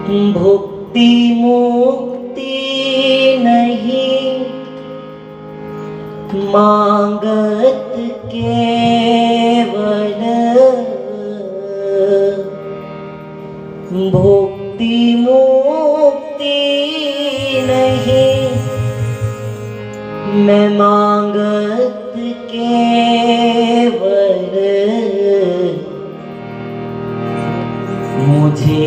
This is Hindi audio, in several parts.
भुक्ति मुक्ति नहीं मांगत केवल, भुक्ति मुक्ति नहीं मैं मांगत केवल, मुझे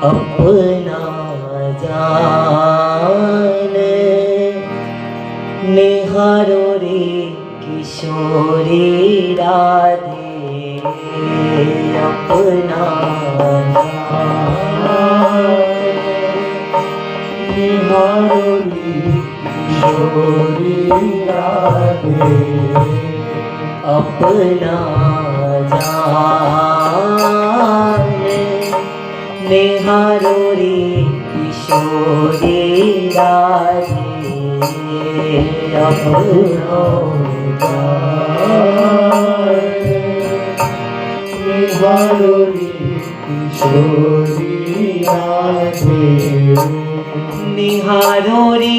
अपना जान निहारो रे किशोरी राधे, अपना निहारो रे किशोरी राधे, अपना जान निहारो रे किशोरी राधे, अपना निहारो रे किशोरी राधे, निहारो रे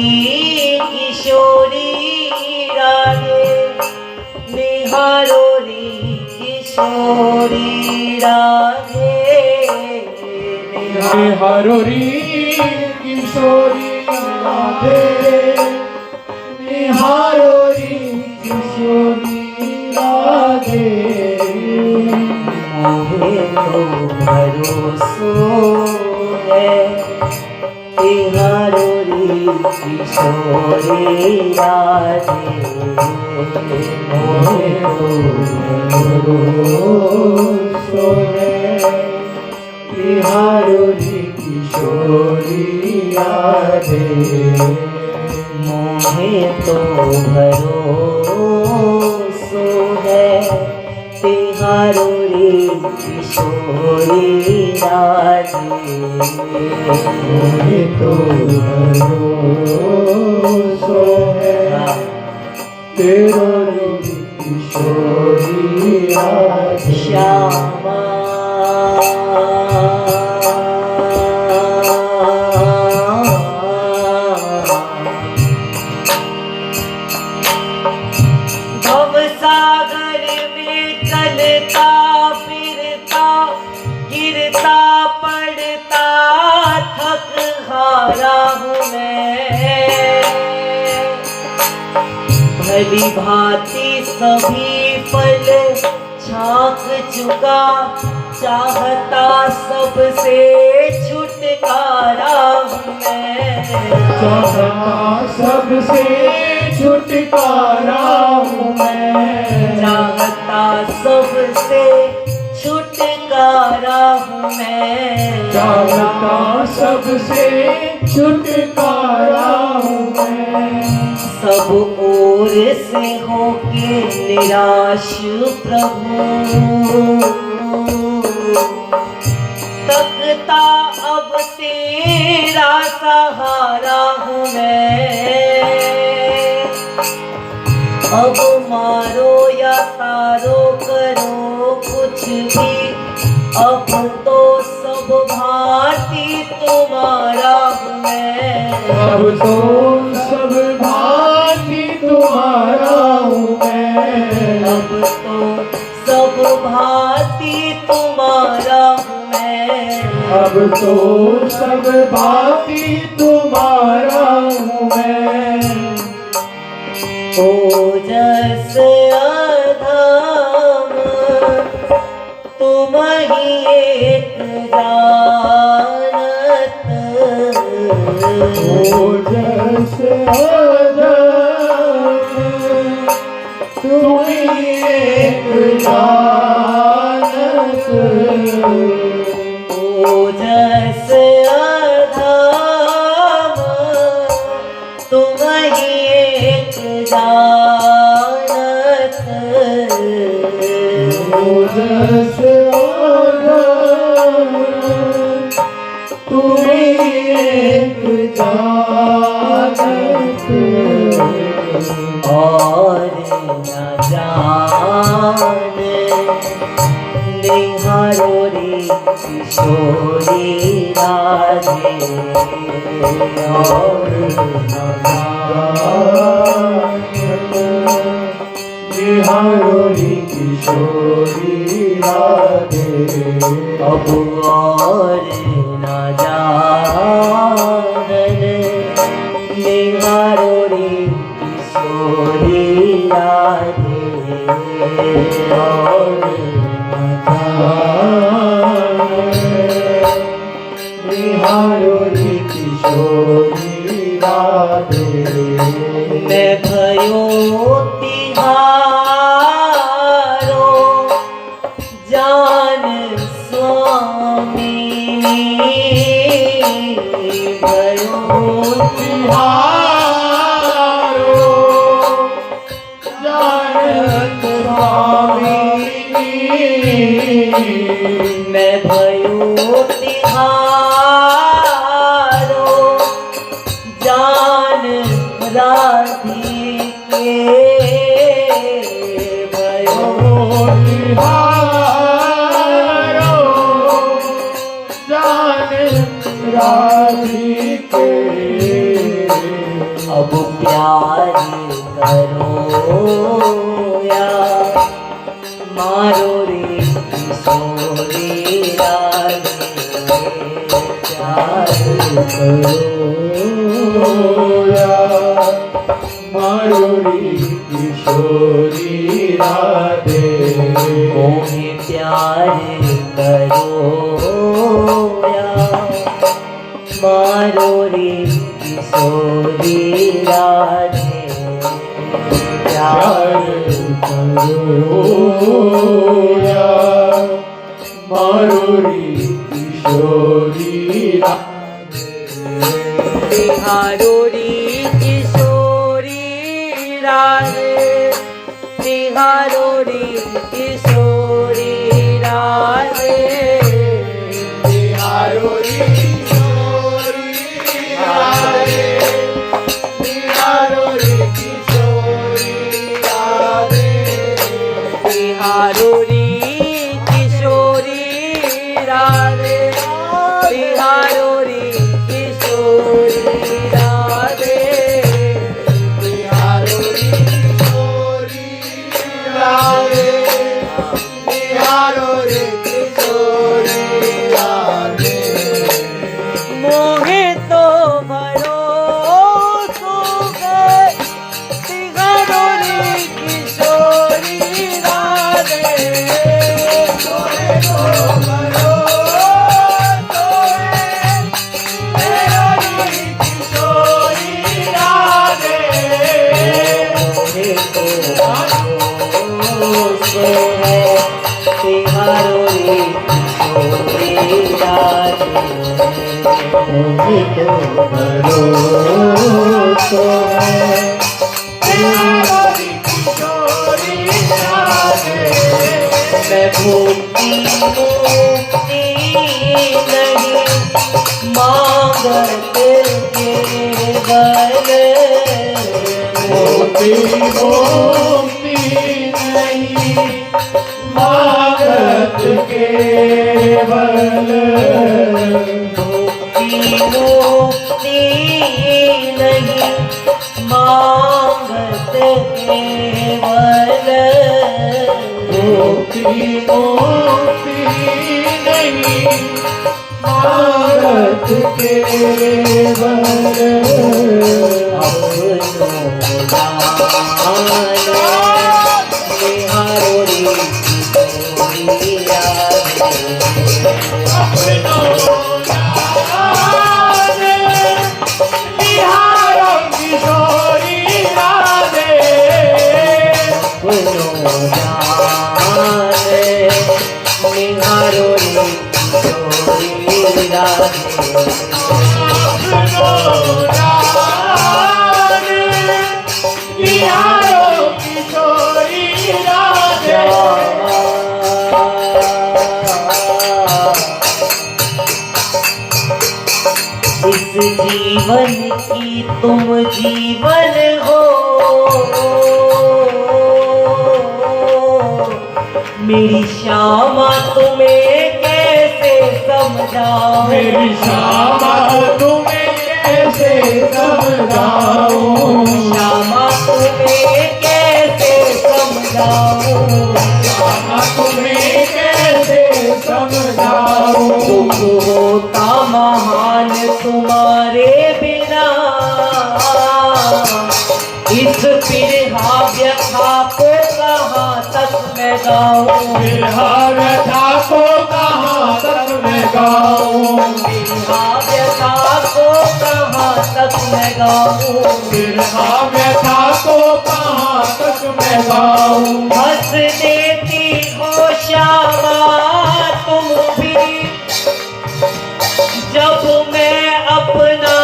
किशोरी राधे, निहारो रे किशोरी राधे, निहारो रे किशोरी राधे, निहारो रे किशोरी राधे, मोहे तो भरोसो है निहारो रे किशोरी राधे, मोहे तो भरोसो है निहारो रे किशोरी राधे, मोहे तो भरोसो है तिहारो रे किशोरी राधे, मोहे तो भरोसो है तेरा रे किशोरी राधे, श्यामा भवसागर में चलता फिरता गिरता पड़ता थक हारा हूँ मैं, भली भांति सभी फल छाक चुका चाहता सबसे छुटकारा हूँ मैं, चाहता सबसे छुटकारा हूँ मैं, चाहता सबसे छुटकारा हूँ मैं, चाहता सबसे छुटकारा हूँ मैं, सब ओर से होके निराश प्रभु तकता अब तेरा सहारा हूँ मैं, अब मारो या तारो करो कुछ भी अब तो सब भांति तुम्हारा हूँ मैं, अब तो सब भांति तुम्हारा हूँ मैं, अब तो सब भांति तुम्हारा हूँ मैं, अब तो सब भांति तुम्हारा हूँ मैं, ओजस अधम तुम ही एक जानत, ओजस अधम तुम ही एक जानत, ओजस अधम तुम ही एक जानत, ओजस अधम तुम ही एक जानत, और न जान निहारो रे किशोरी राधे और निहारो रे किशोरी राधे अब और न जानन निहारो रे किशोरी राधे और निहारो रे किशोरी राधे मैं भयो तिहारो जान स्वामी भयो तिहारो जानत स्वामी मैं भयो तिहारो जान राधिके भयो तिहारो जान राधिके अब प्यार करो या मारो रे किशोरी राधे प्यार करोया मारुरी किशोरी राधे मोहे प्यार करो या मारो रे किशोरी राधे प्यार करोया मारुरी किशोरी राधे तिहारो रे किशोरी राधे तिहारो रे किशोरी राधे तिहारो रे किशोरी राधे तिहारो रे किशोरी राधे तिहारो रे किशोरी राधे तिहारो रे किशोरी राधे तिहारो रे किशोरी राधे तिहारो रे किशोरी राधे मोहे तो भरोसो गए तिहारो रे किशोरी राधे मोहे तो भरोसो है तेरा रे किशोरी राधे मोहे तो भरोसो है तिहारो रे किशोरी राधे मुझे तो भरोसा है तेरा रे किशोरी राधे मैं भूखी मुक्ति नहीं मांगत केवल मोती मोती नहीं मागत केवल भूखी मुक्ति नहीं मांगत केवल मोती मोती नहीं मागत केवल निहारो रे किशोरी राधे अपनो राधे निहारो किशोरी राधे अपनो जाने निहारो रे किशोरी राधे अपनो राधे निहारो किशोरी राधे इस जीवन की तुम जीवन हो मेरी श्यामा तुम्हें कैसे समझाऊं मेरी श्यामा तुम्हें कैसे समझाऊं, श्यामा तुम्हें कैसे समझाऊं, श्यामा तुम्हें कैसे समझाऊं। दुख होता महान तुम्हारे बिना, इस बिरहा व्यथा को कहाँ तक मैं गाऊं, बिरहा व्यथा को कहाँ तक मैं गाऊं, बिरहा व्यथा को कहाँ तक मैं गाऊं, बिरहा व्यथा को कहाँ तक मैं गाऊं। हंस देती हो श्यामा तुम भी, जब मैं अपना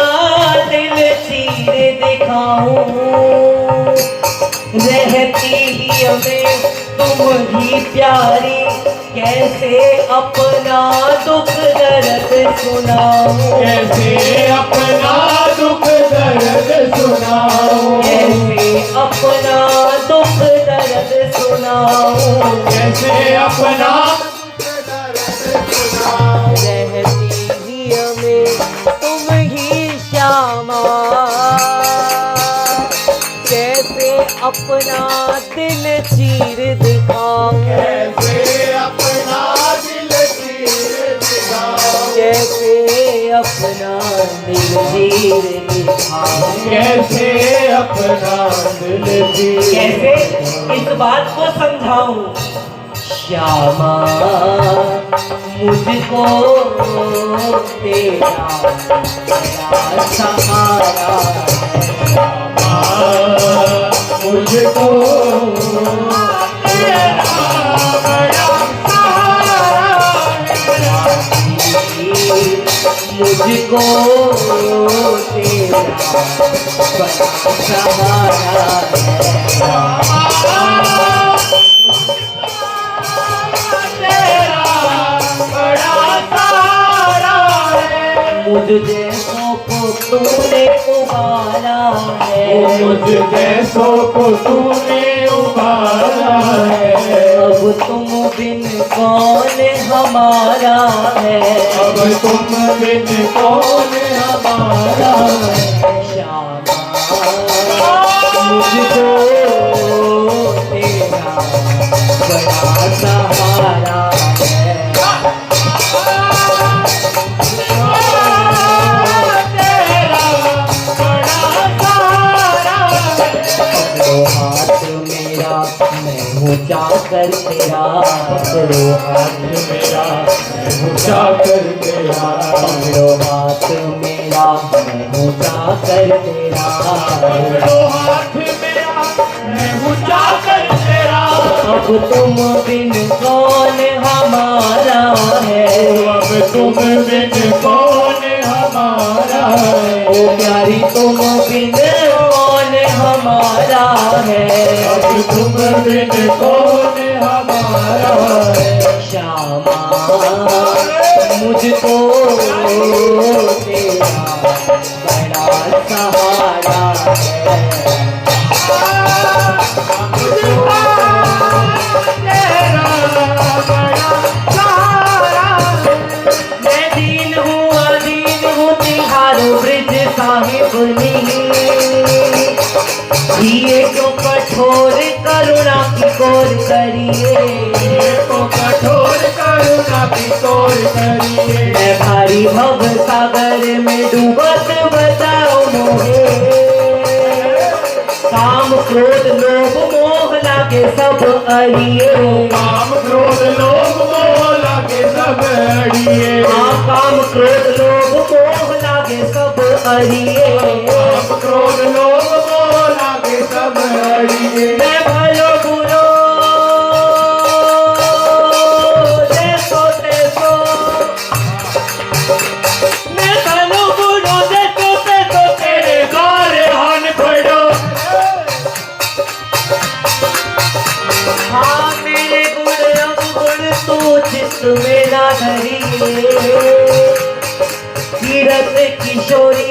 दिल चीर दिखाऊं, रहती ही हमें तुम ही प्यारी, कैसे अपना दुख दर्द सुनाऊं, कैसे अपना दुख दर्द सुनाऊं, कैसे अपना दुख दर्द सुनाऊं, कैसे अपना दुख दर्द सुनाऊं। रहती ही हमें तुम ही श्यामा, कैसे अपना दिल चीर दिखाऊं, कैसे अपना दिल चीर दिखाऊं, कैसे अपना दिल चीर दिखाऊं, कैसे अपना दिल चीर, कैसे इस बात को समझाऊं, श्यामा मुझको तेरा बड़ा सहारा है, मुझको तेरा बड़ा सहारा है, मुझको तेरा बड़ा सहारा तेरा बड़ा सहारा है। मुझ जैसों को तूने उबारा है, मुझ जैसों को तूने उबारा है, अब तुम बिन कौन हमारा है, अब तुम बिन कौन हमारा है। श्यामा मुझको तेरा बड़ा सहारा है, तेरा बड़ा सहारा है। पकड़ो हाथ मेरा मैं हूँ चाकर तेरा, पकड़ो हाथ मेरा ऊंचा कर तेरा, पकड़ो हाथ मेरा मैं हूँ चाकर तेरा, पकड़ो हाथ मेरा मैं ऊंचा कर तेरा। अब तुम बिन कौन हमारा है, अब तुम बिन कौन हमारा है, ओ प्यारी तुम बिन कौन हमारा है, अब तुम बिन कौन हमारा है। श्यामा मुझको तेरा बड़ा सहारा है, तेरा बड़ा सहारा है। मैं दीन हूँ अधीन हूँ तिहारो ब्रिज साहिब दिए तो कठोर करुणा की कोर करिए, को कठोर करुणा की तोड़ करिए, मैं भारी भव सागर में डूबत बताओ मोहे, काम क्रोध लोभ मोह लागे सब अड़िए, काम क्रोध लोभ मोह लागे सब अड़िए, काम क्रोध लोभ मोह लागे सब अड़िए, काम क्रोध लोभ मोह लागे सब अड़िए। मैं भलो बुरो जैसो तैसो, मैं भलो बुरो जैसो तैसो तेरे गार हान पड़ो, हाँ मेरे गुण अवगुण तू चित्त में ना धरिए, तीरथ किशोरी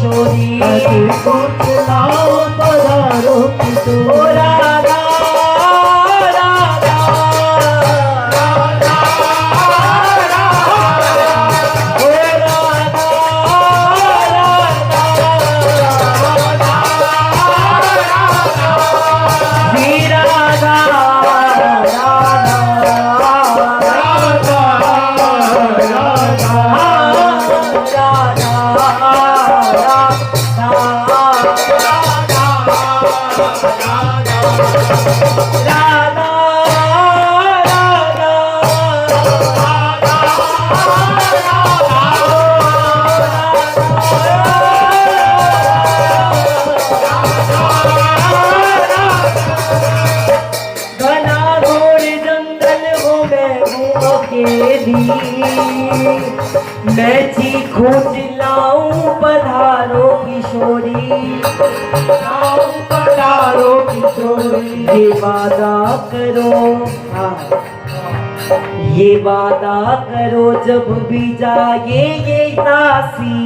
किशोरी ऐसी कुछ लाओ पधारो ओ किशोरी राधा राधा ओ राधा श्री राधा मैं चीखूं चिल्लाऊं पधारो किशोरी लाओ पधारो किशोरी ये वादा करो ये वादा करो जब भी जाए ये दासी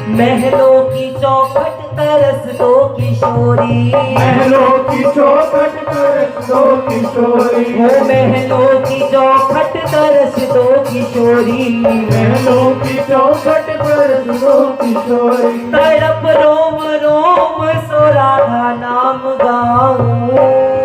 महलों की चौखट तरस दो किशोरी महलों की चौखट तरस दो किशोरी वो महलों की चौखट तरस दो किशोरी महलों की चौखट तरस दो किशोरी तड़प रोम रोम सो राधा नाम गाऊं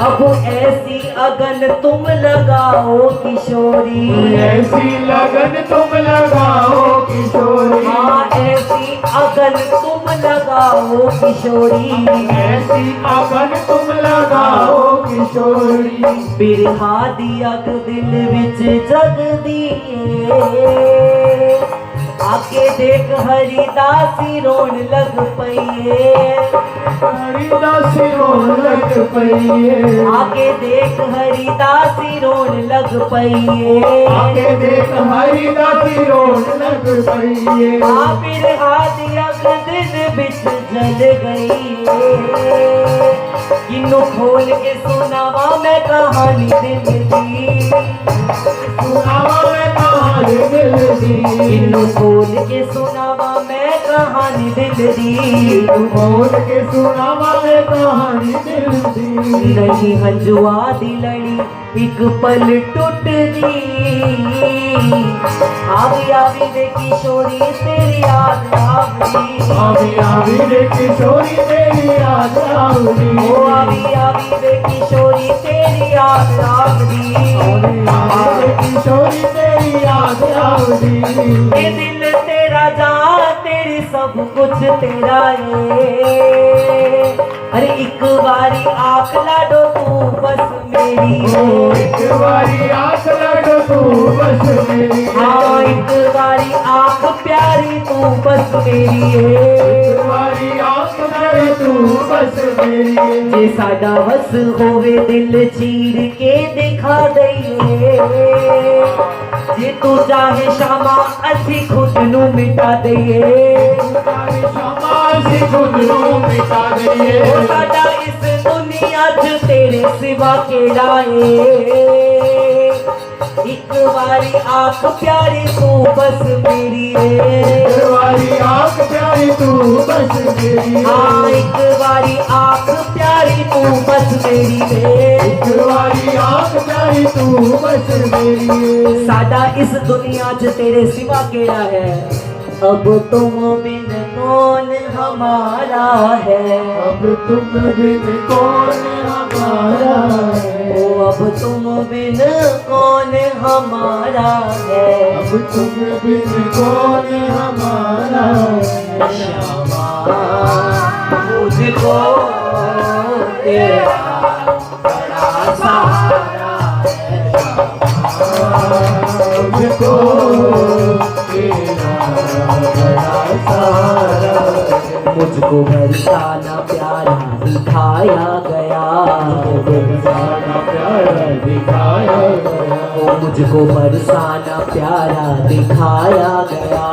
अब ऐसी अगन तुम लगाओ किशोरी ऐसी लगन तुम लगाओ किशोरी हाँ ऐसी अगन तुम लगाओ किशोरी ऐसी अगन तुम लगाओ किशोरी बिरहा दी अग दिल विच जग दिए आके देख हरिदासी रोन लग पईए हरिदासी रोन लग पईए आके देख हरिदासी रोन लग पईए आगे देख हरिदासी रोन लग पईए बिरहा दी अग दिल विच जल गई किन्नू खोल के सुनावा मैं कहानी दिल दी सुनावा मैं कहानी दिल दी किन्नू खोल के सुनावा मैं कहानी दिल दी बोल के सुनावा मैं कहानी दिल दी नहीं हंजुआ दी लड़ी एक पल टूट दी आवी आवी वे किशोरी तेरी याद आवदी आवी रे किशोरी तेरी याद आवदी ओ आवी आवी वे किशोरी तेरी याद आवदी आवी रे किशोरी तेरी याद आवदी ये दिल तेरा जान तेरी सब कुछ तेरा है अरे एक बारी आँख लाडो तू बस मेरी एक बारी आँख लड़ो तू बस मेरी हाँ एक बारी आँख प्यारी तू बस मेरी एक बारी आँख लड़ो तू बस मेरी जे साडा बस होवे दिल चीर के दिखा दईए जे तू चाहे शामा असी खुद नू मिटा दईए समाज खुद नू मिटा दईए ओ साडा इस दुनिया च तेरे सिवा केड़ा है एक बारी आँख प्यारी तू बस मेरी है एक बारी आँख प्यारी तू बस मेरी हाँ एक बारी आँख प्यारी तू बस मेरी है एक बारी आँख प्यारी तू बस मेरी साडा इस दुनिया च तेरे सिवा केड़ा है अब तुम बिन कौन हमारा है अब तुम बिन कौन हमारा है ओ अब तुम बिन कौन हमारा है अब तुम बिन कौन हमारा है श्यामा मुझको तेरा बड़ा सहारा है मुझको तेरा बड़ा सहारा मुझको बरसाना प्यारा दिखाया गया बरसाना प्यारा दिखाया गया ओ मुझको बरसाना प्यारा दिखाया गया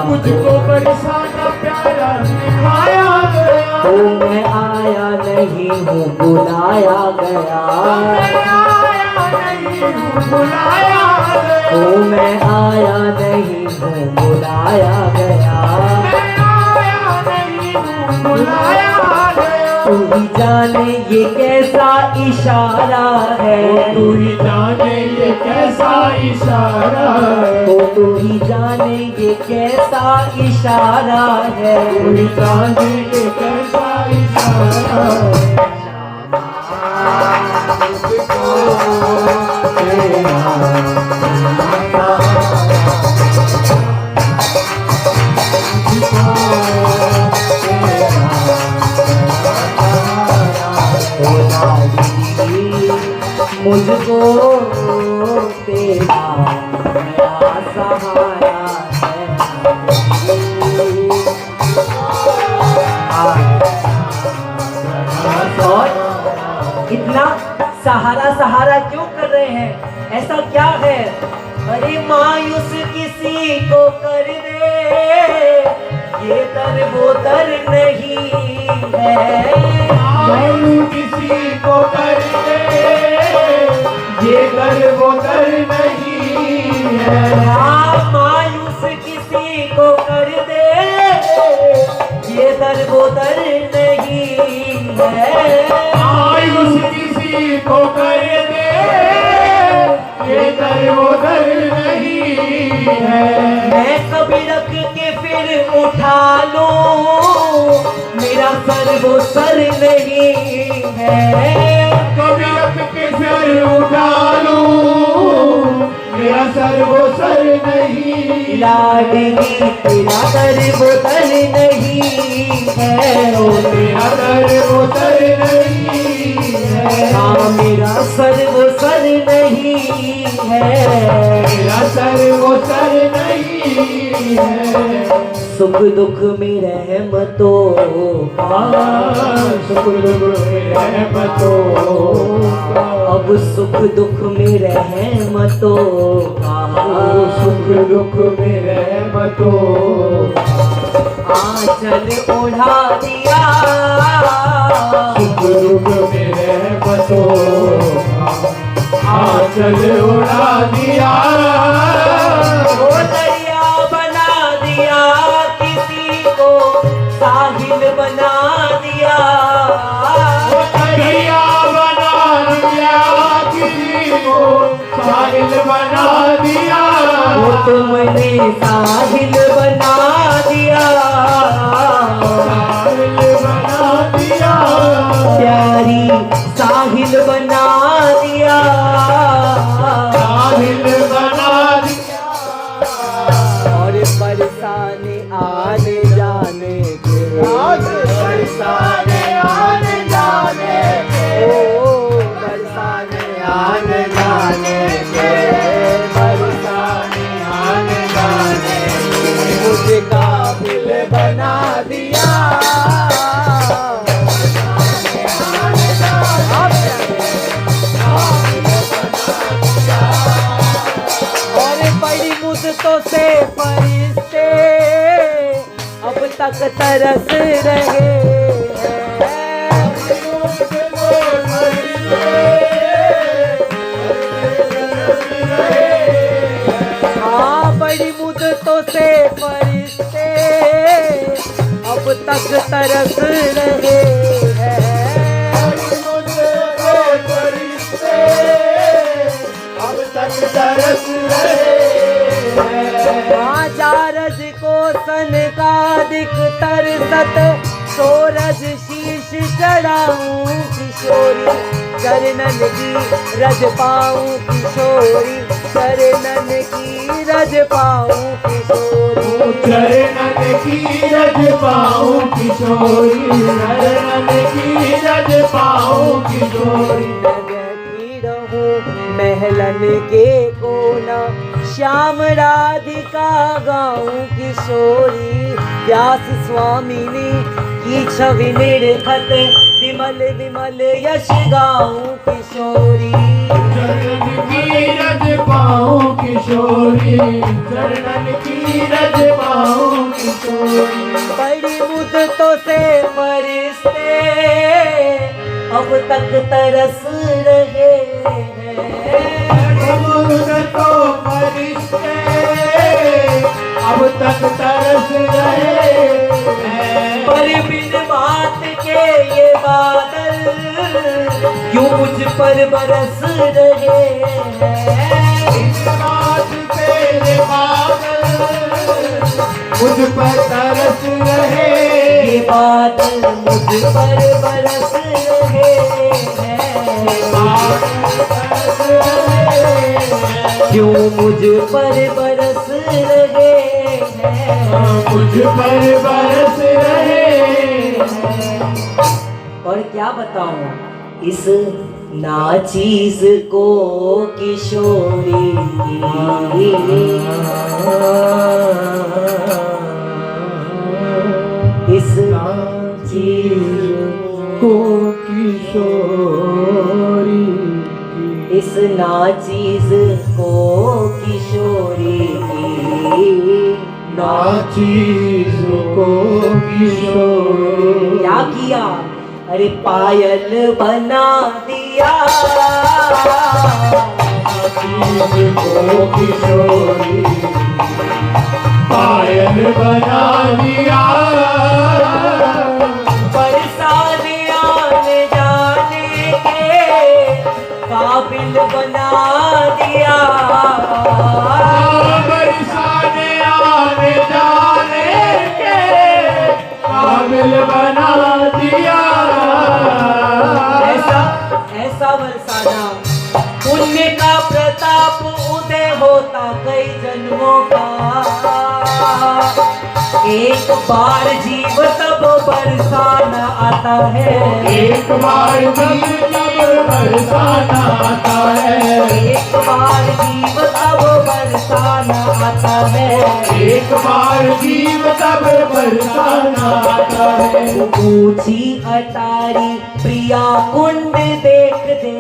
मुझको बरसाना प्यारा दिखाया गया ओ मैं आया नहीं हूँ बुलाया गया मैं आया नहीं हूँ बुलाया गया। ओ मैं आया नहीं हूँ बुलाया गया। मैं आया नहीं हूँ बुलाया गया। तू ही जाने ये कैसा इशारा है। तू ही जाने ये कैसा इशारा है। ओ तू ही जाने ये कैसा इशारा है। तू ही जाने ये कैसा इशारा है। मुझको तेरा नया सहारा है। और इतना सहारा सहारा क्यों कर रहे हैं? ऐसा क्या है? अरे मायूस किसी को कर दे, ये दर वो दर नहीं है। मायूस किसी को कर दे, ये दर वो दर नहीं है। हाँ, मायूस किसी को कर दे, ये दर वो दर नहीं है। मायूस किसी को कर दे, ये दर वो दर नहीं है। मैं कभी रख के फिर उठा लूं, मेरा सर वो सर नहीं है। कभी रख के सर उठा लूं, मेरा सर वो सर नहीं। लाडली तेरा दर वो दर नहीं है। ओ मेरा सर वो सर नहीं है। हाँ, मेरा सर वो सर नहीं है। मेरा सर वो सर नहीं है। सुख दुख में रहमतों का, सुख दुख में रहमतों का, अब सुख दुख में रहमतों का, सुख दुख में रहमतों का, आंचल ओढ़ा दिया। सुख दुख में रहमतों का, आंचल उड़ा दिया। वो दरिया बना दिया, किसी को साहिल बना दिया। दरिया बना दिया, किसी को साहिल बना दिया। वो तुमने साहिल बना दिया, साहिल बना दिया। प्यारी साहिल बना दिया। साहिल बना दिया। और बरसाने आने जाने के, बरसाने आने जाने के, बरसाने आने जाने के, बरसाने आने जाने के, मुझे काबिल बना दिया। और बड़ी मुद्दतों से फरिश्ते अब तक तरस रहे हैं। हाँ, बड़ी मुद्दतों से फरिश्ते अब तक तरस रहे हैं। अब तक तरस रहे हैं। हाँ, जारज को सन का दिख तरसत, सोरज शीश चढ़ाऊं किशोरी, चरणन की रज पाऊं किशोरी, चरणन की रज पाऊं किशोरी। चरणन की रज पाऊं किशोरी, चरणन की रज पाऊं किशोरी। मैं बैठी रहूं महलन के कोना, श्याम राधिका गाऊं किशोरी, व्यास स्वामी ने की छवि निर्खत, विमल विमल यश गाऊं किशोरी। चरणन की रज पाऊं किशोरी, चरणन की रज पाऊं किशोरी। बड़ी मुद्दतों से फरिश्ते अब तक तरस रहे हैं। मुद्दतों पर बरस रहे हैं। इस बात तेरे बादल मुझ पर तरस रहे, ये बादल मुझ पर बरस रहे हैं। क्यों मुझ पर बरस रहे हैं, मुझ पर बरस रहे। और क्या बताऊं इस नाचीज को किशोरी इस नाचीज को किशोरी, इस नाचीज को किशोरी नाचीज को किशोरी। क्या किया, अरे पायल बना दिया, नाचीज को किशोरी पायल बना दिया, बरसाने आने जाने के काबिल बना दिया, बरसाने आने जाने के काबिल बना दिया। ऐसा ऐसा बरसाना पुण्य का प्रताप उदय होता कई जन्मों का। एक बार जीव तब बरसाना आता है, एक बार जीव तब बरसाना आता है, एक बार जीव तब बरसाना आता है, एक बार जीव तब बरसाना आता है। ऊंची अटारी प्रिया कुंड देख दे,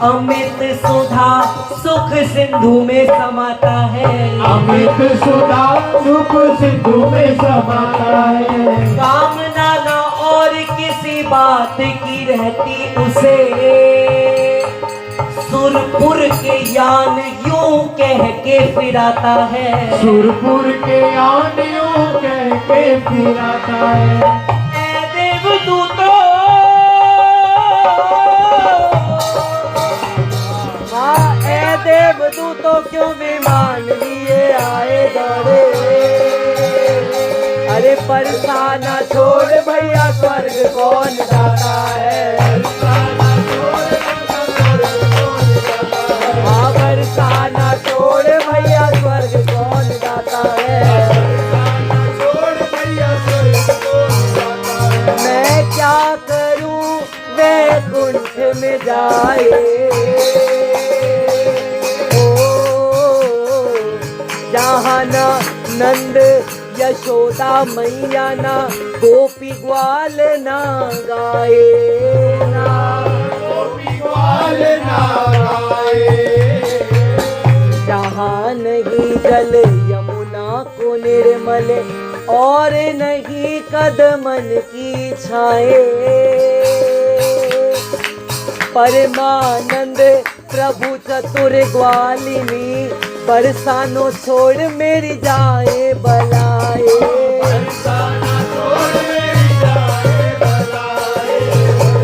अमृत सुधा सुख सिंधु में समाता है, अमृत सुधा सुख सिंधु में समाता है। कामना न और किसी बात की रहती उसे, सुरपुर के यान यूं कह के फिराता है, सुरपुर के यानियों कह के फिराता है। ऐ देवदूतों, हाँ ऐ देवदूतों क्यों विमान लिए आए दौड़े। अरे बरसाना छोड़ भैया स्वर्ग कौन जाता है, हाँ बरसाना छोड़ भैया स्वर्ग कौन जाता है। मैं क्या करूं वैकुंठ में जाए, जहाँ न नंद यशोदा मैया ना गोपी ग्वाल ना गाए, ना गोपी ग्वाल ना गाए। जहाँ नहीं जल यमुना को निर्मल और नहीं कदमन की छाए, परमानंद प्रभु चतुर ग्वालिनी बरसानो छोड़ मेरी जाए बलाए, बरसाना छोड़ मेरी जाए बलाए,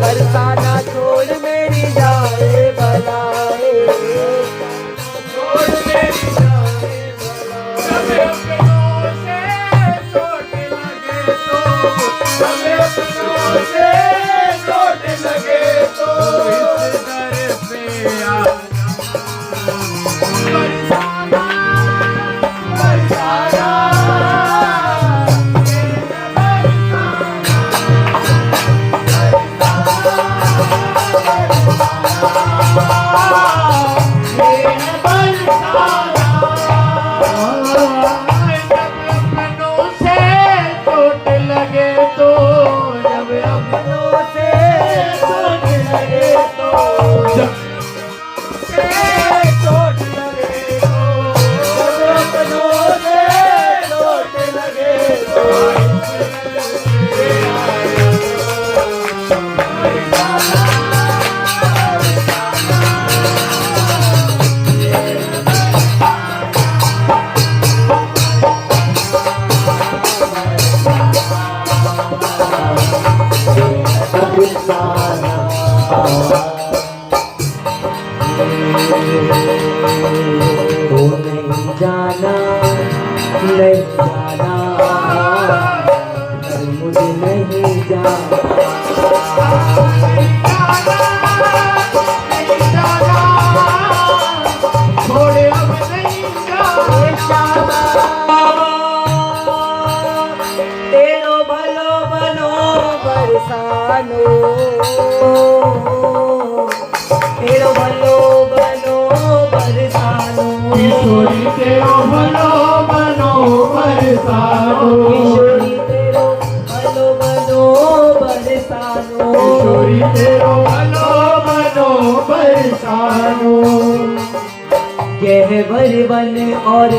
बरसाना छोड़ मेरी जाए बलाए, छोड़ मेरी जाए बलाए। हमें अपनों से चोट लगे तो इस दर पे आ बरसाना, बरसाना, जाना नहीं जाना, घर मुझे नहीं जाना। छोड़े अब नहीं जाना, तेरो भलो बनो बरसानो, तेरो भलो बनो बरसानो, किशोरी तेरो भलो बनो बरसानो, किशोरी तेरो भलो बनो बरसानो, किशोरी तेरो भलो बनो बरसानो। गहवर वन और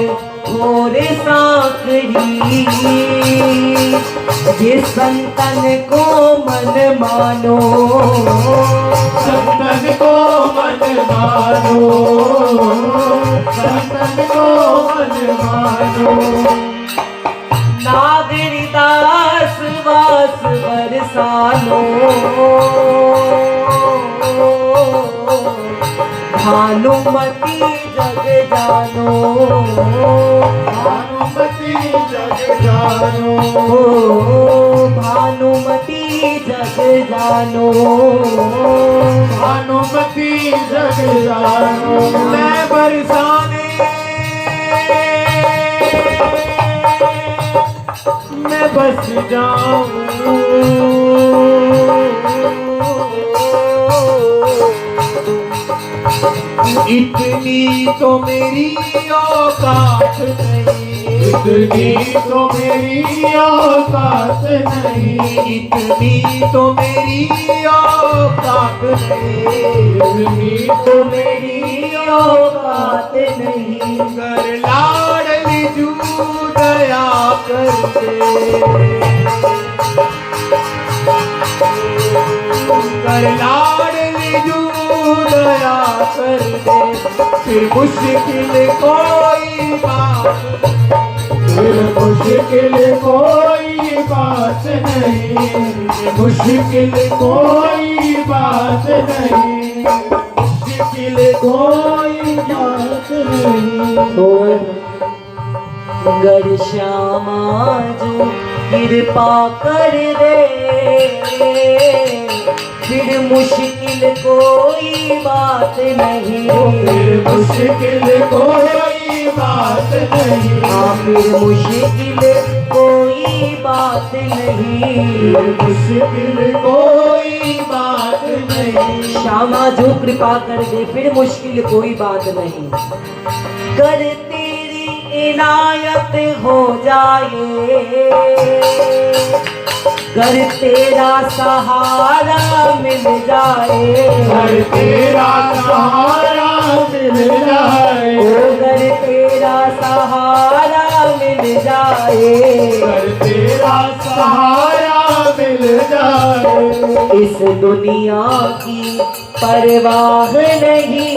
घोर सांकरी, ये संतन को मन मानो, संतन को मन मानो, संतन को मन मानो। नागरिदास वास बरसानो, भानुमती जग जानो, भानुमती जग जानो, भानुमती जग जानो, भानुमती जग जानो। मैं बरसाने मैं बस जाऊं, इतनी तो मेरी औकात नहीं, इतनी तो मेरी औकात नहीं, इतनी तो मेरी औकात नहीं, इतनी तो मेरी औकात नहीं। कर लाडली जू दया कर दे, कर लाडली जू दया कर दे, फिर मुश्किल कोई बात, फिर मुश्किल कोई बात नहीं, मुश्किल कोई बात नहीं, मुश्किल कोई बात नहीं। गर श्यामा जो कृपा कर दे, फिर मुश्किल कोई बात नहीं, फिर मुश्किल कोई बात नहीं, हाँ फिर मुश्किल कोई बात नहीं, मुश्किल कोई बात नहीं। श्यामा जो कृपा कर दे फिर मुश्किल कोई बात नहीं। कर तेरी इनायत हो जाए, कर तेरा सहारा मिल जाए, घर तेरा सहारा मिल जाए, ओ कर तेरा सहारा मिल जाए, घर तेरा सहारा मिल जाए। इस दुनिया की परवाह नहीं,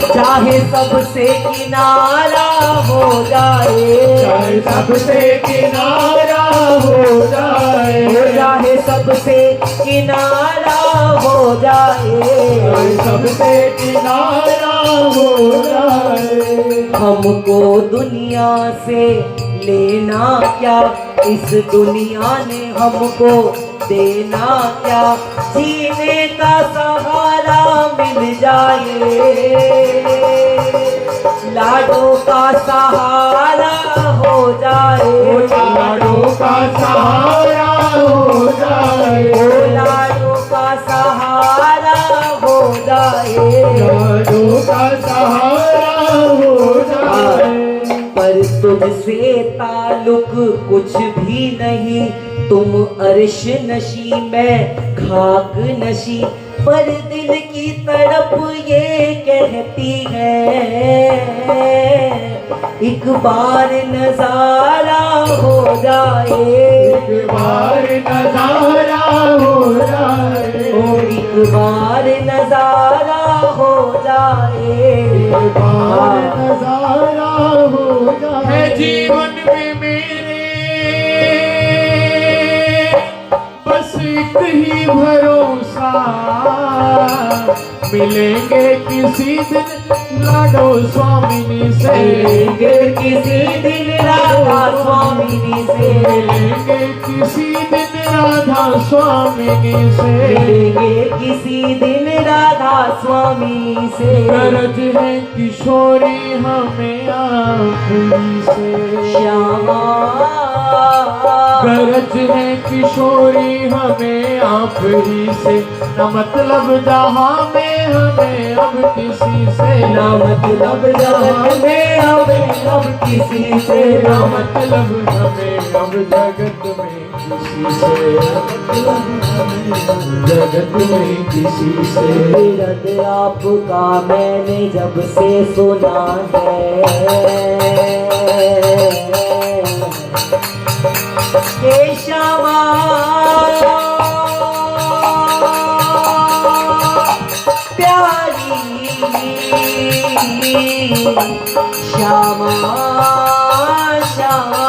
चाहे सबसे किनारा हो जाए, चाहे सबसे किनारा हो जाए, चाहे सबसे किनारा हो जाए, चाहे सबसे किनारा हो जाए। हमको दुनिया से लेना क्या, इस दुनिया ने हमको देना क्या, जीने का सहारा मिल जाए, लाडों का सहारा हो जाए, लाडों का सहारा हो जाए, लाडों का सहारा हो जाए, लाडों का सहारा हो जाए। पर तुझसे ताल्लुक कुछ भी नहीं, तुम अर्श नशी मैं खाक नशी, पर दिल की तड़प ये कहती है, एक बार नजारा हो जाए, एक बार नजारा हो जाए, ओ एक बार नजारा हो जाए, एक बार नजारा हो जाए। है जीवन में मेरे बस एक ही भरोसा, मिलेंगे किसी दिन लाडो स्वामिनी से, मिलेंगे किसी दिन राधा स्वामिनी से, मिलेंगे किसी दिन राधा स्वामिनी से, मिलेंगे किसी दिन राधा स्वामिनी से। गरज है किशोरी हमें आखिरी से, श्यामा गरज है किशोरी हमें आप ही से, न मतलब जहाँ में हमें अब किसी से, ना मतलब जगत में हमें अब किसी से, न मतलब हमें अब जगत में किसी से, जगत में किसी से। विरद आपका मैंने जब से सुना है हे श्यामा प्यारी श्यामा श्यामा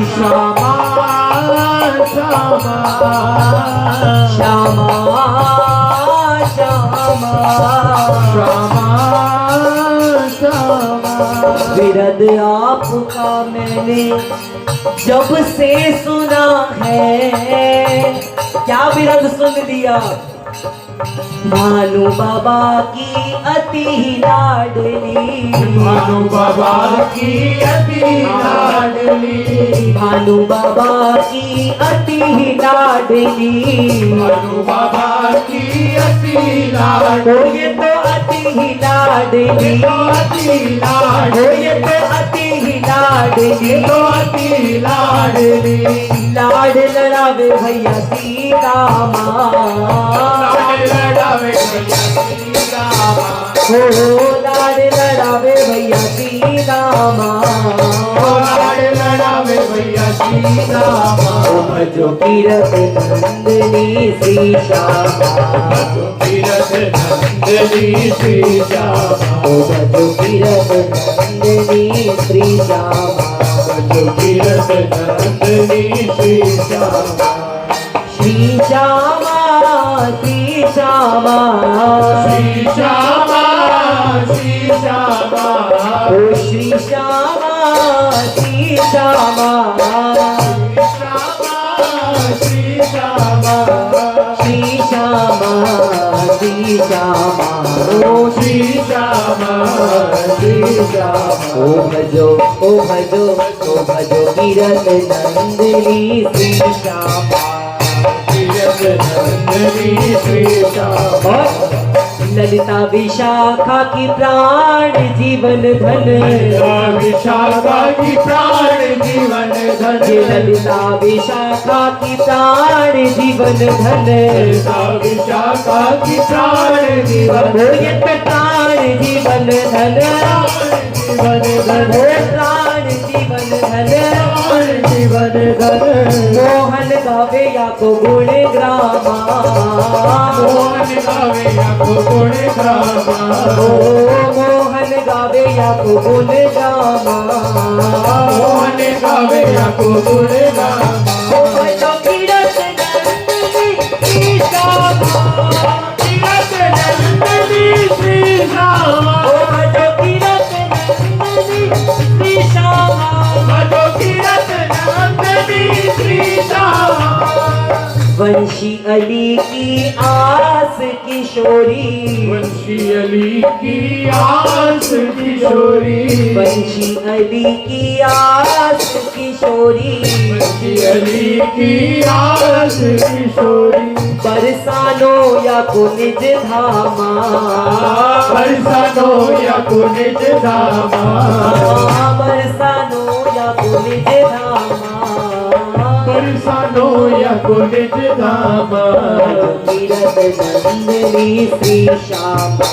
श्यामा श्यामा श्यामा श्यामा श्यामा श्यामा। विरद आपका मैंने जब से सुना है। क्या विरद सुन लिया? भानु बाबा की अति लाडली, भानु बाबा की अति लाडली, भानु बाबा की अति लाडली, भानु बाबा की अति लाडली, ये तो अति लाडली, अति लाडली, ये तो अति लाडली, तो अति लाडली। लाड लड़ावे भैया सीता माँ, लड़ावे भैया सीता माँ, हो लाड लड़ावे भैया सीता माँ, लड़ावे भैया सीता माँ। भजो कीरत नंदिनी श्री श्यामा, तीरथ नंदिनी श्री श्यामा, भजो कीरत नंदिनी श्री श्यामा, तीरथ नंदिनी श्री श्यामा, श्री श्यामा श्री श्यामा श्री श्यामा श्री श्यामा, ओ श्री श्यामा श्री श्यामा श्री श्यामा, श्री श्यामा श्री श्यामा, ओ श्री श्यामा श्री श्यामा, ओ भजो कीरत नंदिनी श्री श्यामा। तीरथ नंदिनी श्री श्यामा, ललिता विशाखा की प्राण जीवन धन, विशाखा की प्राण जीवन धन, ललिता विशाखा की प्राण जीवन धन, विशाखा की प्राण जीवन ये प्राण जीवन धन, जीवन धन, प्राण जीवन धन, जीवन धन। मोहन गावे या को गुण ग्रामा, मोहन गावे या को गुण ग्रामा, ओ मोहन गावे या को गुण ग्रामा, मोहन गावे या को गुण ग्रामा। ओ भजो कीरत नंदिनी श्री श्यामा, तीरथ नंदिनी श्री श्यामा, ओ भजो कीरत नंदिनी श्री श्यामा, भजो तीरथ नंदिनी श्री श्यामा। वंशी अली की आस किशोरी, वंशी अली की आस किशोरी, वंशी अली की आस किशोरी, वंशी अली की आस किशोरी। बरसानो या को निज धामा, बरसानो या को निज धामा, बरसानो या को निज धामा, बरसानो या को निज धामा। कीरत नंदिनी श्री श्यामा,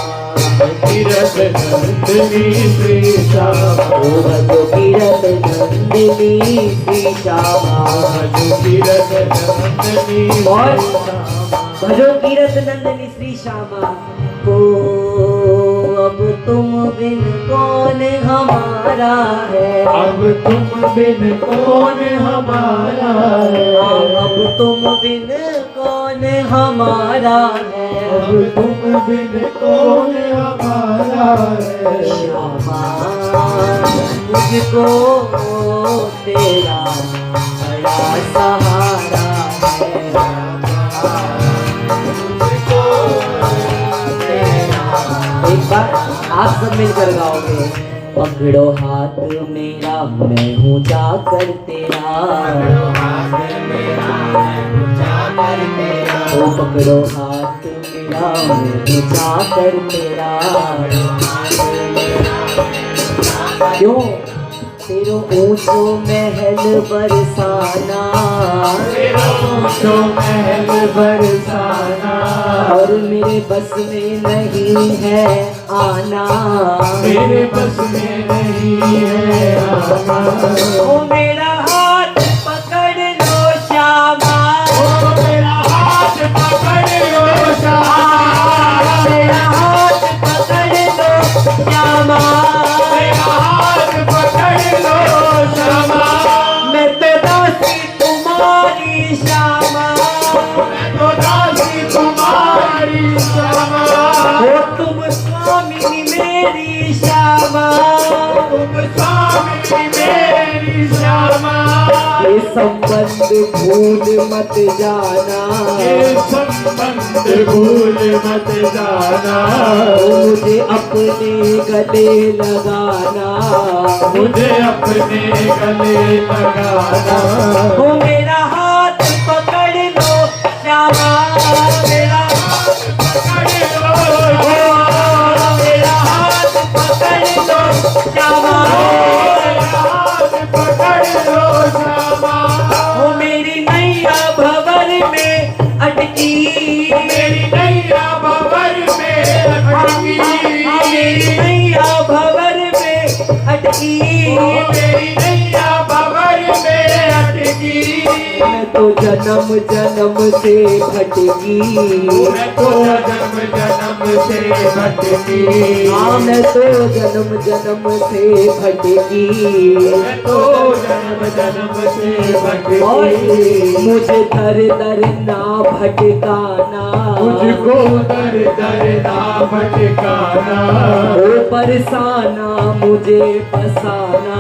तीरथ नंदिनी श्री श्यामा, ओ भजो कीरत नंदिनी श्री श्यामा, भजो तीरथ नंदिनी और श्री श्यामा। भजो कीरत नंदिनी श्री श्यामा को। अब तुम बिन कौन हमारा है, अब तुम बिन कौन हमारा है, अब तुम बिन कौन हमारा है, अब तुम बिन कौन हमारा है। श्यामा मुझको तेरा बड़ा सहारा है, एक बार आप सब मिलकर गाओगे। पकड़ो हाथ मेरा मैं हूँ जाकर तेरा, ओ पकड़ो हाथ मेरा मैं हूँ जाकर तेरा। क्यों तेरो ऊंचो महल बरसाना, तो महल बरसाना, और मेरे बस में नहीं है आना, मेरे बस में नहीं है आना। ओ मेरा हाथ पकड़ लो श्यामा, ओ मेरा हाथ पकड़ लो श्यामा, मेरा हाथ पकड़ लो श्यामा, मेरा हाथ पकड़ लो श्यामा। मैं तो दासी तुम्हारी श्यामा, मैं तो दासी तुम्हारी श्यामा, हो तुम स्वामी मेरी श्यामा, तुम स्वामी मेरी श्यामा। ये संबंध भूल मत जाना, ये संबंध भूल मत जाना, मुझे अपने गले लगाना, मुझे अपने गले लगाना। हो मेरा हाथ पकड़ लो श्यामा, मेरा हाथ पकड़ लो मेरा हाथ पकड़ लो श्यामा, मेरा हाथ पकड़ लो श्यामा। हो मेरी नैया भंवर में अटकी, मेरी नैया भंवर में अटकी, मेरी नैया भंवर में अटकी, मेरी नैया भंवर में अटकी। मैं तो जन्म जन्म से भटकी, मैं तो जन्म जन्म से भटकी, हाँ मैं तो जन्म जन्म से भटकी, मैं तो जन्म जन्म से और भटकी। मुझे दर दर ना भटकाना, मुझको दर दर ना भटकाना, ओ बरसाना मुझे बसाना,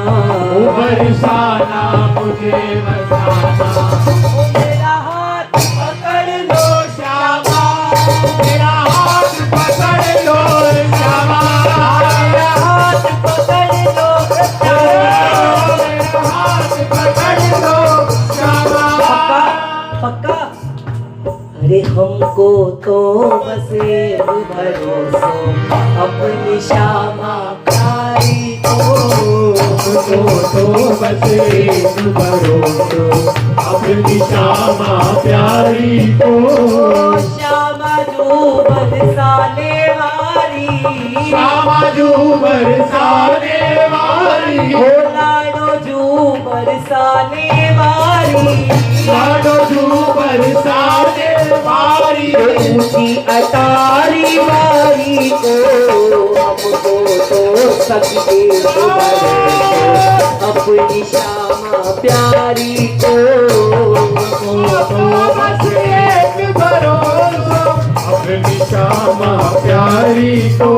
ओ बरसाना मुझे बसाना। ओ मेरा हाथ पकड़ लो श्यामा, मेरा हाथ पकड़ लो श्यामा, मेरा हाथ पकड़ लो श्यामा। मेरा हाथ पकड़ लो श्यामा। पक्का पक्का। अरे हमको तो बस एक भरोसा अपनी श्यामा प्यारी को, तो बस एक भरोसा अपनी श्यामा प्यारी को। श्यामा जो बरसाने वाली, श्यामा जो बरसाने वाली, ओ लाडो जो बरसाने वाली, लाडो जो बरसाने वाली। ऊंची अटारी वाली को हमको तो सके अपनी श्यामा प्यारी को, तो बस एक भरोसा अपनी श्यामा प्यारी को।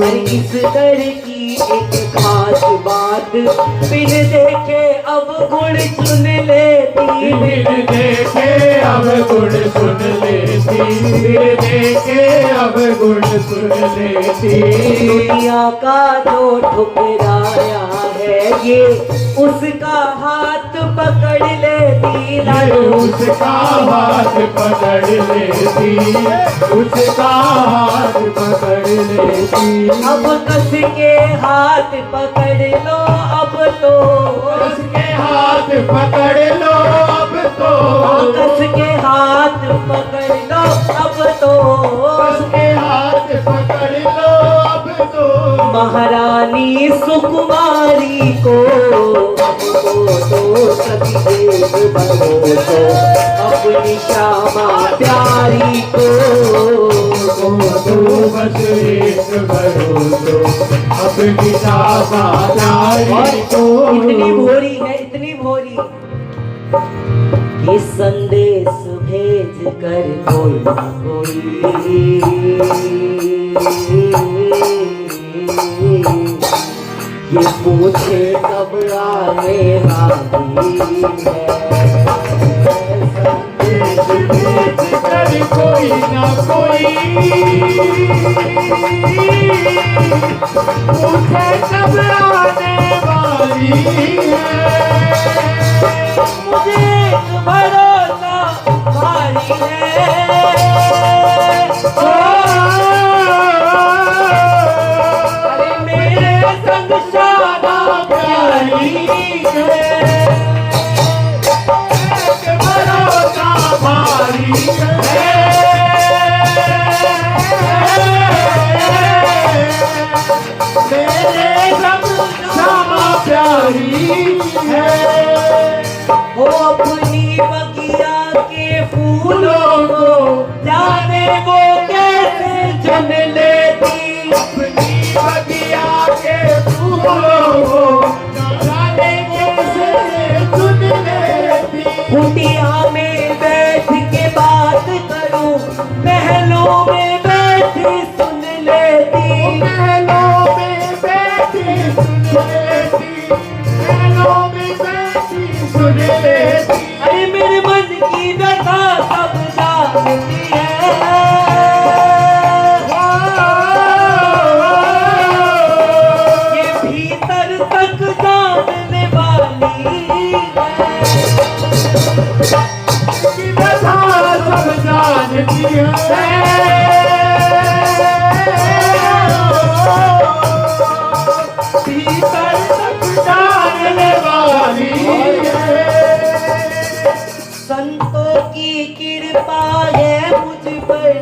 अरे इस दर की एक खास बात बिन देखे अब गुण चुन लेती, बिन देखे अब गुण सुन लेती, बिन देखे अब गुण सुन लेती। दुनिया का जो ठुकराया है ये उसका हाथ पकड़ लेती, उसका हाथ पकड़ लेती, उसका हाथ पकड़ लेती। अब कस के हाथ पकड़ लो अब तो, उसके हाथ पकड़ लो अब तो, कस के हाथ पकड़ लो अब तो, उसके हाथ पकड़ लो अब तो। महारानी सुकुमारी को हमको तो सके भरोसा अपनी श्यामा प्यारी को, तो बस एक भरोसा अपनी श्यामा प्यारी को। इतनी भोरी है इतनी भोरी, ये संदेश भेज कर कोई ना कोई ये पूछे कब आने वाली कर कोई ना कोई मुझे कब आने वाली है। मुझे एक भरोसा भारी है। अरे मेरे संग शादा प्यारी है। एक भरोसा भारी है। मेरे संग श्यामा प्यारी है। वो अपनी बगिया के फूलों को जाने वो कैसे चुन लेती। अपनी बगिया के फूलों को जाने कैसे चुन लेती। कुटिया में बैठ के बात करूं, महलों में बैठी सुन लेती। महलों में बैठी सुन लेती। महलों में बैठी सुन लेती। अरे मेरे मन की व्यथा सब जानती है। ये भीतर तक जानने वाली है। कि व्यथा सब जानती है। भीतर तक जानने वाली है। संतों की कृपा है मुझ पर,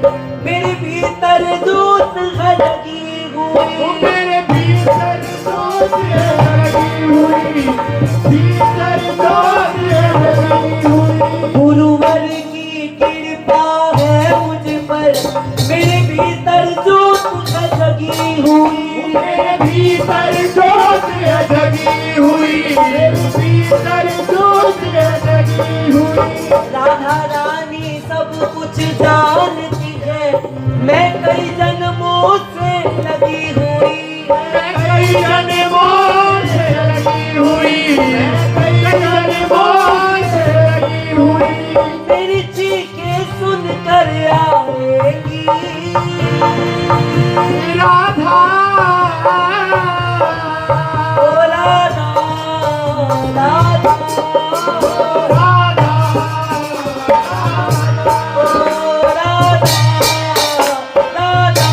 मेरे भीतर जोत लगी हुई। मेरे भीतर जोत लगी हुई। भीतर जोत लगी हुई। गुरुवर की कृपा है मुझ पर, मेरे भीतर जोत लगी हुई। मेरे भीतर जोत लगी हुई। मेरे भीतर जोत लगी हुई। राधा रानी सब कुछ जानती है, मैं कई जन्मों से लगी हुई। मैं कई जन्मों से लगी हुई। मैं कई जन्मों से लगी हुई। मेरी चीखें सुन कर आएगी राधा ओ राधा राधा राधा ओ राधा राधा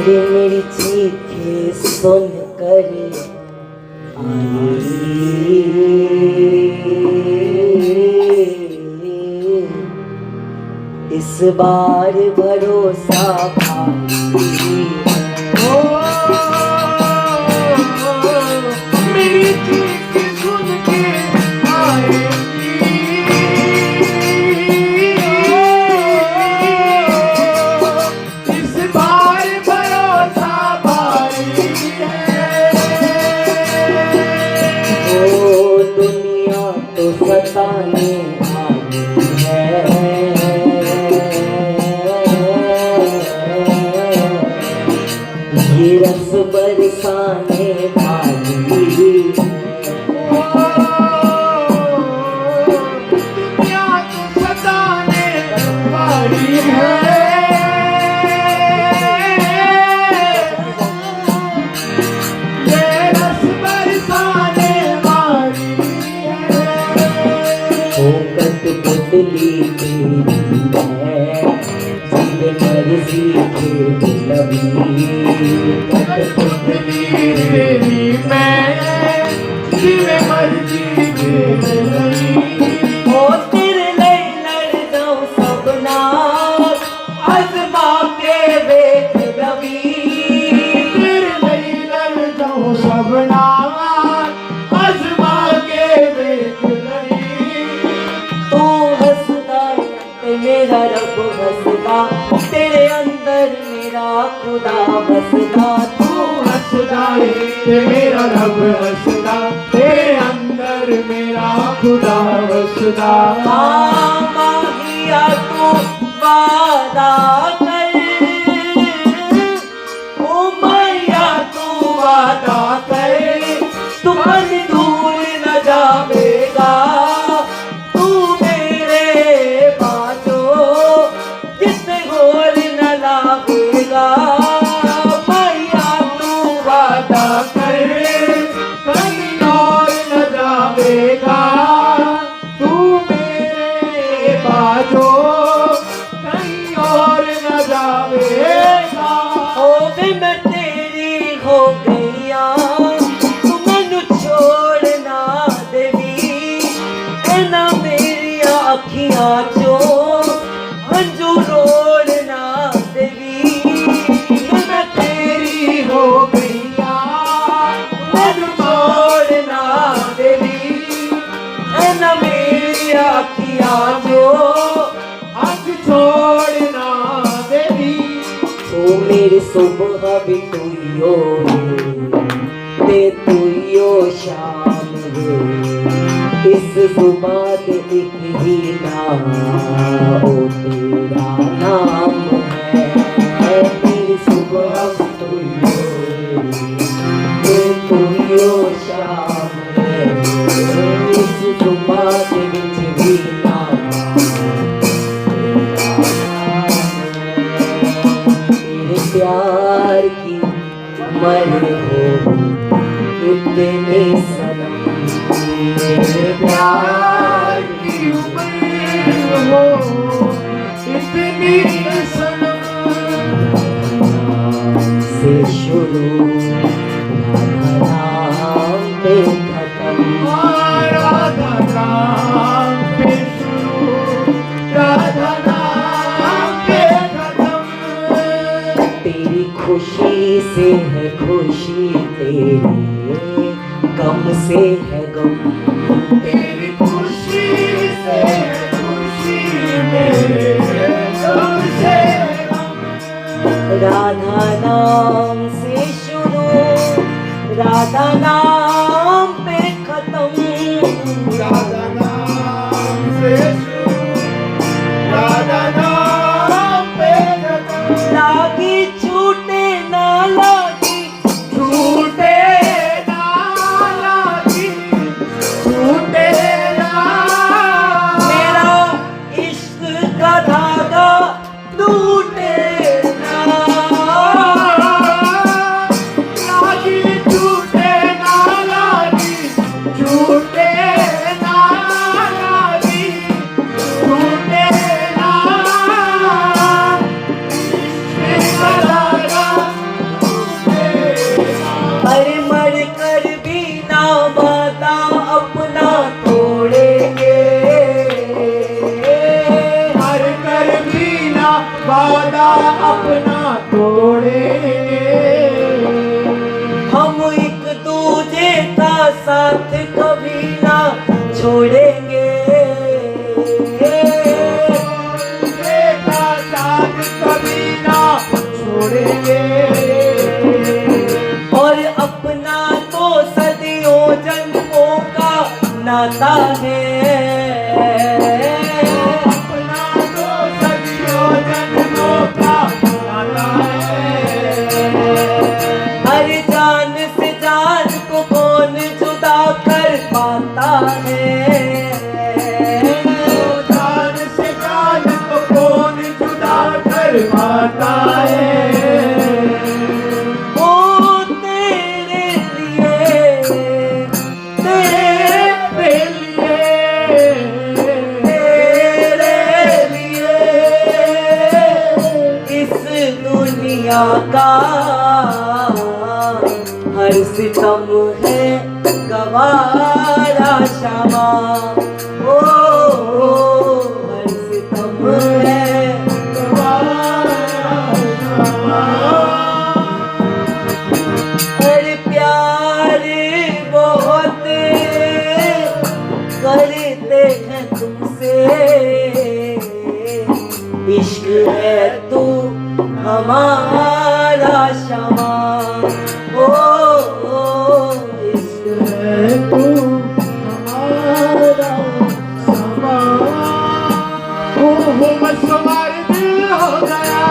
दिल मेरी चीखें सुन कर इस बार भरोसा भारी ओ, मेरी चीख सुन के आएगी। इस बार भरोसा भारी है। ओ दुनिया तो सताने आई है, ये रस बरसाने वाली ओ, दुनिया तो सताने वाली है। ये रस बरसाने वाली है। फोकट बदली तेरी है, जिन मर्जी के लबी कठपुतली तेरी मैं, जिवे मर्जी तेरी। ओ तेरे लिए लड़ जाऊं सपना, आजमा के देख लबी। तेरे लिए लड़ जाऊं सबना, आजमा के देख लड़ी। तू हंसदा ते मेरा रब हंसदा, तेरे अंदर मेरा खुदा बसदा। तू हंसदा है ते मेरा रब हंसदा, तेरे अंदर मेरा खुदा बसदा। माहिया तू वादा कर, ओ मैया तू वादा कर, तू मंजूर न जावेगा। तू मेरे बाजो जिससे होल न लावेगा। मैया तू वादा कर कहीं और न जावेगा। तू मेरे बाजो कहीं और न जावेगा। हो वे मैं तेरी हो गईया, तू मैनू छोड़ ना देवी। ना मेरी अखियां चो हंजू रोड़ ना देवी। मैं तेरी हो गईया मैनू छोड़ ना देवी। ना मेरी अखियां चो हक छोड़ना देवी। तू मेरी सुबह भी तू यो ते तू यो शाम वे। इस जुबान पे एक ही नाम, ओ तेरा नाम है। मेरी सुबह भी तू यो ते तू यो शाम है। इस जुबान पे एक ही नाम, तेरे प्यार की मर हो इतने सनम। तेरे प्यार की उम्र हो इतनी सनम। से शुरू राधा नाम पे खत्म। राधा नाम पे शुरू, राधा नाम पे खत्म। तेरी खुशी से है खुशी, तेरे गम से है गम। तेरी खुशी से खुशी, मेरे गम से गम। राधा नाम से शुरू, राधा नाम पे खत्म। राधा नाम से शुरू, राधा नाम पे खत्म। लागी छूटे ना लागी, छूटे ना लागी, छूटे ना। मेरा इश्क का धागा टूटे ना। लागी छूटे ना लागी, छूटे ना लागी, छूटे ना। इश्क का धागा वादा अपना तोड़ेंगे, हम एक दूजे का साथ कभी ना छोड़ेंगे। का साथ कभी ना छोड़ेंगे, और अपना तो सदियों जन्मों का नाता है। अपना तो सदियों जन्मों का नाता है। हर जान से जान को कौन जुदा कर पाता है। जान से जान को कौन जुदा कर पाता है। वो तेरे लिए, तेरे लिए इस दुनिया का हर सितम है गवारा क्षमा। ओ हर सितम है और प्यार बहुत करते हैं तुमसे। इश्क है तू हमारा क्षमा। ओ इश्क है तू हमारा समा। मसवार दिल हो गया,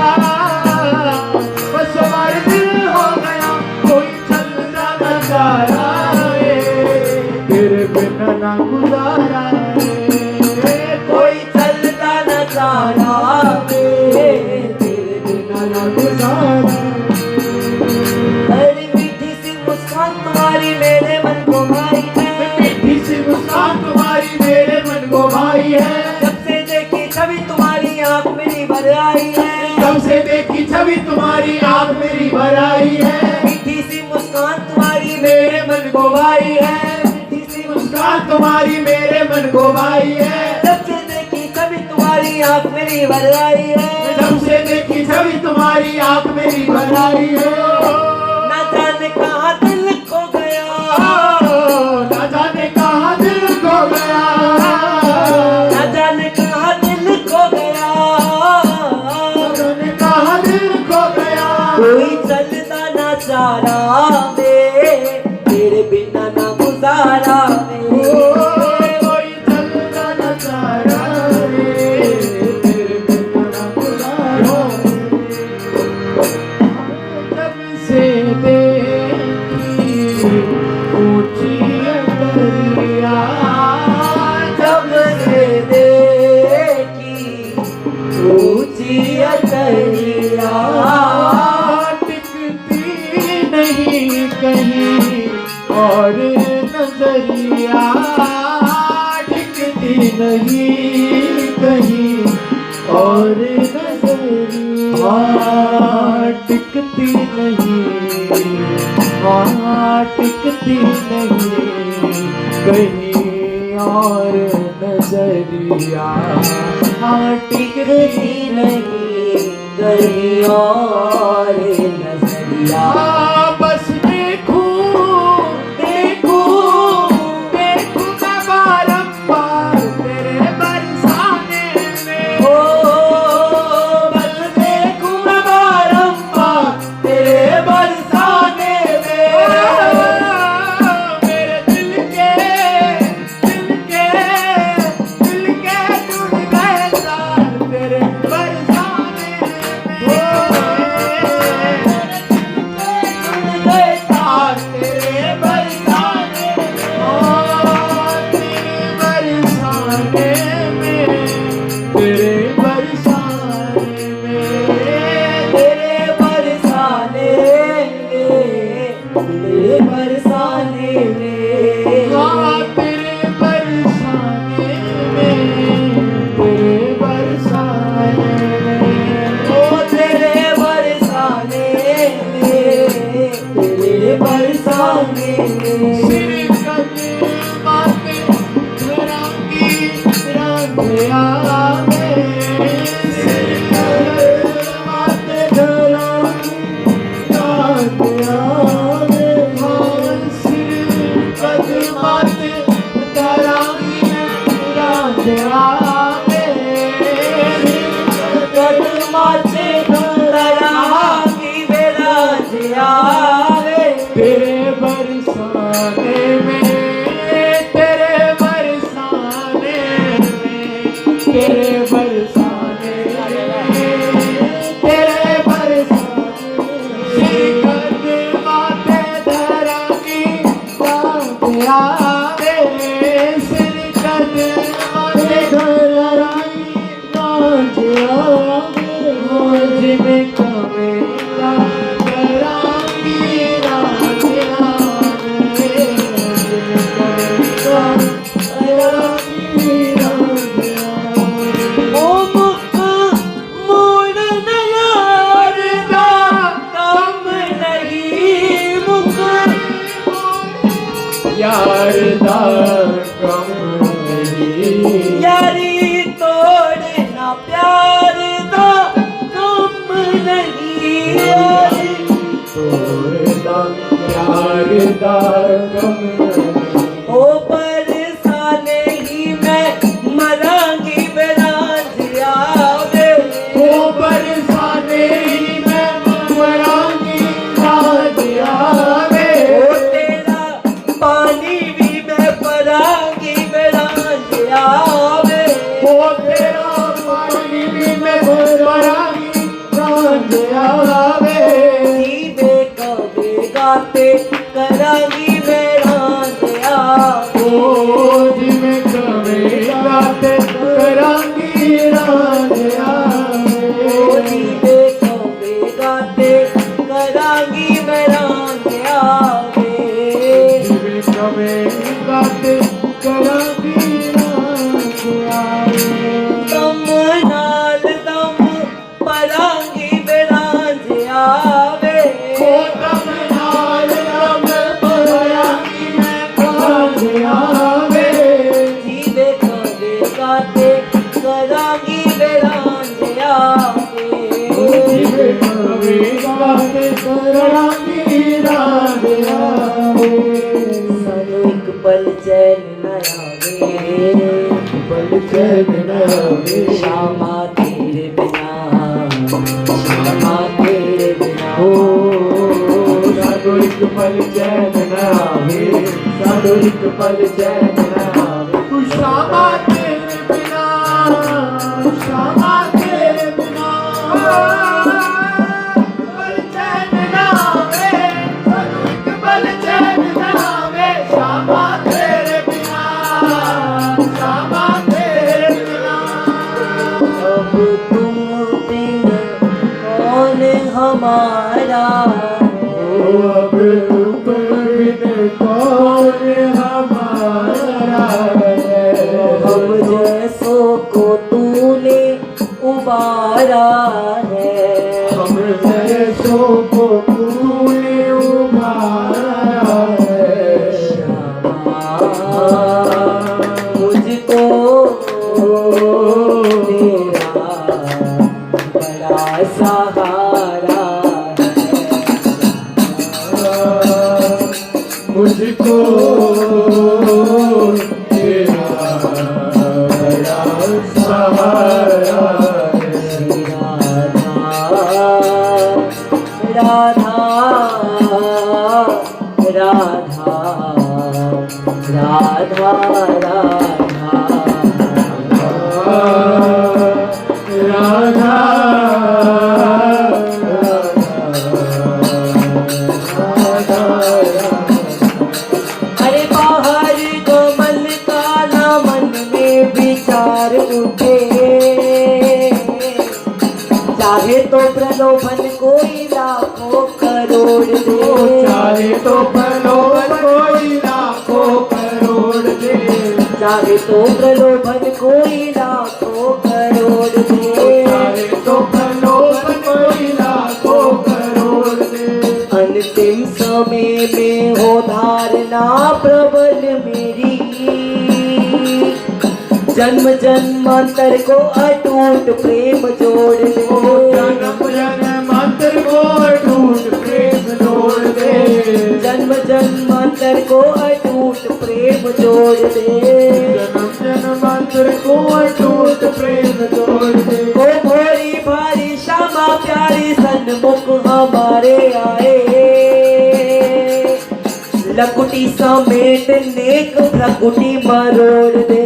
मसवार दिल हो गया, कोई चलता न जा रहा है, तेरे बिना ना गुजारा है, कोई चलता न जा रहा है, तेरे बिना ना गुजारा। अरे मीठी सी मुस्कान तुम्हारी मेरे मन को भाई है। मीठी सी मुस्कान तुम्हारी मेरे मन को भाई है। जब से देखी छवि तुम्हारी आंख मेरी भर आई है। जब से देखी छवि तुम्हारी आंख मेरी भर आई है। मीठी सी मुस्कान तुम्हारी मेरे मन को भाई है। मीठी सी मुस्कान तुम्हारी मेरे मन को भाई है। जब से देखी छवि तुम्हारी आंख मेरी भर आई है। जब से देखी छवि तुम्हारी आंख मेरी भर आई है। ना जाने कहाँ दिल खो गया, ना जाने कहाँ दिल खो गया, ना जाने कहाँ दिल खो गया, ना जाने कहाँ दिल खो गया। कोई चलता ना जा रहा में, तेरे बिना ना गुजारा में। कोई चलता न जा रहा है, तेरे बिना ना गुजारा। जब से देखी ऊंची दरिया, जब से देखी ऊंची अटरिया, टिकती नहीं कहीं और नजरिया, टिकती नहीं कहीं और नजरिया, टिकती नहीं, टिकती नहीं कहीं और नजरिया, टिकती नहीं कहीं और नजरिया। बस देखूं देखूं देखूं मैं बारंबार तेरे बरसाने में। ओ बस देखूं मैं बारंबार तेरे बरसाने में। मेरे दिल के जुड़ गए तार तेरे बरसाने में। माथे करांगी बेराज आवे तेरे बरसाने में, तेरे बरसाने में, तेरे बरसाने में, तेरे बरसाने सिकंद माथे धरांगी राज आवे सिकंद माथे धरांगी राज आवे जिमे कमेला करांगी राज आवे जिमे कमेला करांगी राज आवे ओ मुख मोड़न यार दा कम नहीं मुख यार दा कम नहीं यारी तोड़ना प्यार दा कम नहीं यारी तोड़ना प्यार दा कम नहीं ओ बरसाने ही मैं मरांगी बेराज आवे ओ बरसाने ही मैं मरांगी राज आवे ओ तेरा पानी भी मैं परांगी बेराज आवे ओ तेरा पानी भी मैं मरांगी राज आवे जीवे कवे गाते करांगी बेराज आवे ओ जिमे कवे गाते करांगी राज आवे ओ जीवे कवे गाते करांगी बेराज आवे जिमे कवे गाते करांगी राज आवे दम नाल दम परांगी बेराज आवे ओ दम नाल दम परांगी मैं राज आवे जीवे कवे गाते करांगी बेराज आवे जिमे कवे गाते करांगी राज आवे सानू एक पल चैन न आवे पल चैन न आवे शामा तेरे बिना शामा तेरे बिना ओ साडो एक पल चैन न आवे साडो एक पल चैन न आवे तू शामा तेरे बिना शामा तेरे बिना पल चैन न आवे साडो एक पल चैन न आवे शामा तेरे बिना शामा तेरे बिना अब तुम बिन कौन हमारा अब तुम बिन कौन हमारा है हम जैसों को तूने उबारा है हम जैसों को तूने उबारा है श्यामा मुझको तेरा बड़ा सहारा है मुझको तेरा बड़ा सहारा है राधा राधा राधा राधा राधा अरे बाहर को मन काला मन में विचार उठे चाहे तो प्रलोभन कोई लाखों करोड़ दे चाहे तो प्रलोभन कोई लाखों करोड़ दे चाहे तो प्रलोभन कोई लाखों करोड़ दे चाहे तो प्रलोभन कोई लाखों करोड़ दे अंतिम समय में हो धारणा प्रबल मेरी जन्म जन्मांतर को अटूट प्रेम जोड़ दे जन्म जन्मांतर को अटूट प्रेम जोड़ दे जन्म जन्मांतर को अटूट प्रेम जोड़ दे जन्म जन्मांतर को अटूट प्रेम जोड़ दे ओ भोरी भारी भ्रकुटी समेत नेक भ्रकुटी मरोड़ दे,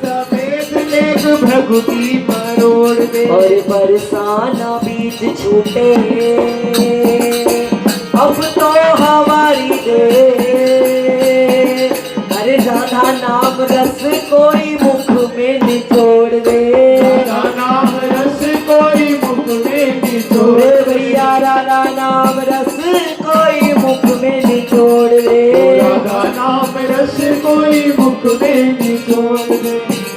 समेत नेक भ्रकुटी मरोड़ दे। और बरसाना बीज छूटे अब तो हमारी दे, अरे राधा नाम रस कोई